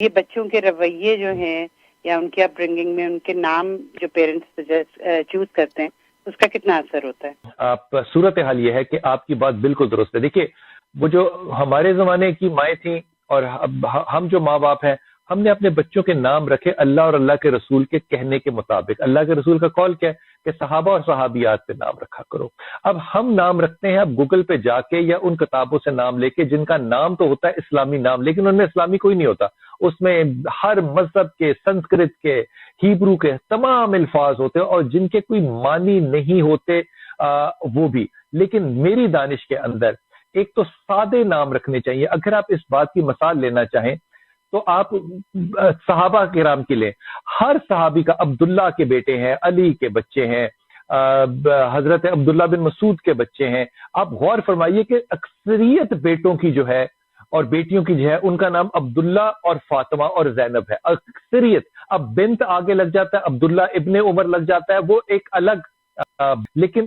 یہ بچوں کے رویے جو ہیں یا ان کی اپ برنگنگ میں ان کے نام جو پیرنٹس چوز کرتے ہیں اس کا کتنا اثر ہوتا ہے؟ آپ صورتحال یہ ہے کہ آپ کی بات بالکل درست ہے. دیکھیے وہ جو ہمارے زمانے کی مائیں تھیں اور ہم جو ماں باپ ہیں، ہم نے اپنے بچوں کے نام رکھے اللہ اور اللہ کے رسول کے کہنے کے مطابق. اللہ کے رسول کا قول کیا ہے کہ صحابہ اور صحابیات پہ نام رکھا کرو. اب ہم نام رکھتے ہیں، اب گوگل پہ جا کے یا ان کتابوں سے نام لے کے جن کا نام تو ہوتا ہے اسلامی نام، لیکن ان میں اسلامی کوئی نہیں ہوتا. اس میں ہر مذہب کے، سنسکرت کے، ہیبرو کے تمام الفاظ ہوتے ہیں اور جن کے کوئی معنی نہیں ہوتے وہ بھی. لیکن میری دانش کے اندر ایک تو سادے نام رکھنے چاہیے. اگر آپ اس بات کی مثال لینا چاہیں تو آپ صحابہ کرام کے لیں. ہر صحابی کا عبداللہ کے بیٹے ہیں، علی کے بچے ہیں، حضرت عبداللہ بن مسعود کے بچے ہیں. آپ غور فرمائیے کہ اکثریت بیٹوں کی جو ہے اور بیٹیوں کی جو ہے ان کا نام عبداللہ اور فاطمہ اور زینب ہے. اکثریت. اب بنت آگے لگ جاتا ہے، عبداللہ ابن عمر لگ جاتا ہے، وہ ایک الگ. لیکن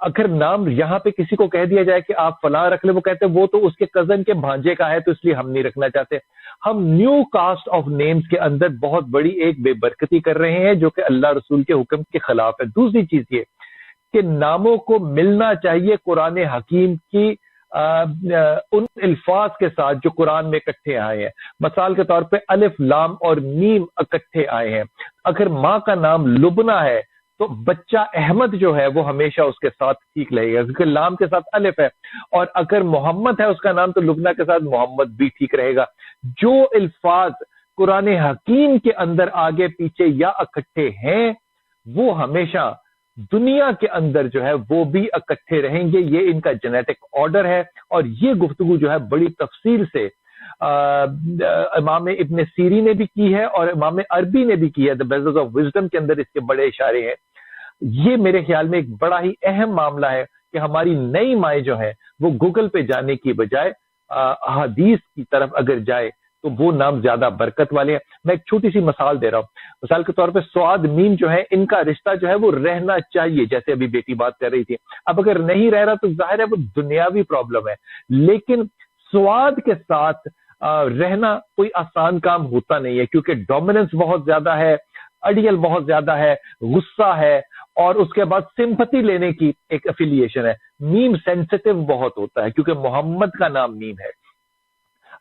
اگر نام یہاں پہ کسی کو کہہ دیا جائے کہ آپ فلاں رکھ لیں، وہ کہتے ہیں وہ تو اس کے کزن کے بھانجے کا ہے تو اس لیے ہم نہیں رکھنا چاہتے. ہم نیو کاسٹ آف نیمز کے اندر بہت بڑی ایک بے برکتی کر رہے ہیں جو کہ اللہ رسول کے حکم کے خلاف ہے. دوسری چیز یہ کہ ناموں کو ملنا چاہیے قرآن حکیم کی ان الفاظ کے ساتھ جو قرآن میں اکٹھے آئے ہیں. مثال کے طور پہ الف لام اور میم اکٹھے آئے ہیں. اگر ماں کا نام لبنہ ہے تو بچہ احمد جو ہے وہ ہمیشہ اس کے ساتھ ٹھیک رہے گا کیونکہ لام کے ساتھ الف ہے. اور اگر محمد ہے اس کا نام تو لبنہ کے ساتھ محمد بھی ٹھیک رہے گا. جو الفاظ قرآن حکیم کے اندر آگے پیچھے یا اکٹھے ہیں وہ ہمیشہ دنیا کے اندر جو ہے وہ بھی اکٹھے رہیں گے. یہ ان کا جینیٹک آرڈر ہے. اور یہ گفتگو جو ہے بڑی تفصیل سے امام ابن سیری نے بھی کی ہے اور امام عربی نے بھی کی ہے. دی بیزلز آف وزڈم کے اندر اس کے بڑے اشارے ہیں. یہ میرے خیال میں ایک بڑا ہی اہم معاملہ ہے کہ ہماری نئی مائیں جو ہیں وہ گوگل پہ جانے کی بجائے احادیث کی طرف اگر جائے تو وہ نام زیادہ برکت والے ہیں. میں ایک چھوٹی سی مثال دے رہا ہوں. مثال کے طور پہ سعاد میم جو ہے ان کا رشتہ جو ہے وہ رہنا چاہیے، جیسے ابھی بیٹی بات کر رہی تھی. اب اگر نہیں رہ رہا تو ظاہر ہے وہ دنیاوی پرابلم ہے، لیکن سعاد کے ساتھ رہنا کوئی آسان کام ہوتا نہیں ہے کیونکہ ڈومیننس بہت زیادہ ہے، اڈیل بہت زیادہ ہے، غصہ ہے اور اس کے بعد سمپتی لینے کی ایک افیلیشن ہے. میم سینسٹیو بہت ہوتا ہے کیونکہ محمد کا نام میم ہے.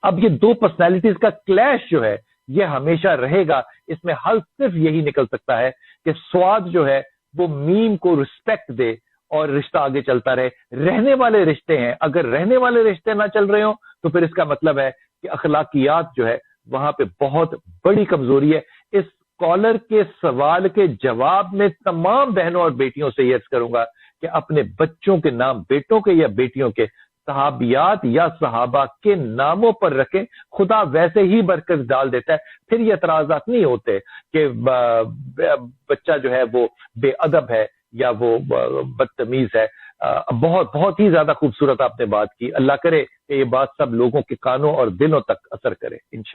اب یہ دو پرسنالٹیز کا کلیش جو ہے یہ ہمیشہ رہے گا. اس میں حل صرف یہی نکل سکتا ہے کہ سعاد جو ہے وہ میم کو رسپیکٹ دے اور رشتہ آگے چلتا رہے. رہنے والے رشتے ہیں، اگر رہنے والے رشتے نہ چل رہے ہوں تو پھر اس کا مطلب ہے کہ اخلاقیات جو ہے وہاں پہ بہت بڑی کمزوری ہے. اس کالر کے سوال کے جواب میں تمام بہنوں اور بیٹیوں سے یہ عرض کروں گا کہ اپنے بچوں کے نام بیٹوں کے یا بیٹیوں کے صحابیات یا صحابہ کے ناموں پر رکھیں. خدا ویسے ہی برکت ڈال دیتا ہے. پھر یہ اعتراضات نہیں ہوتے کہ بچہ جو ہے وہ بے ادب ہے یا وہ بدتمیز ہے. بہت بہت ہی زیادہ خوبصورت آپ نے بات کی. اللہ کرے کہ یہ بات سب لوگوں کے کانوں اور دلوں تک اثر کرے انشاءاللہ.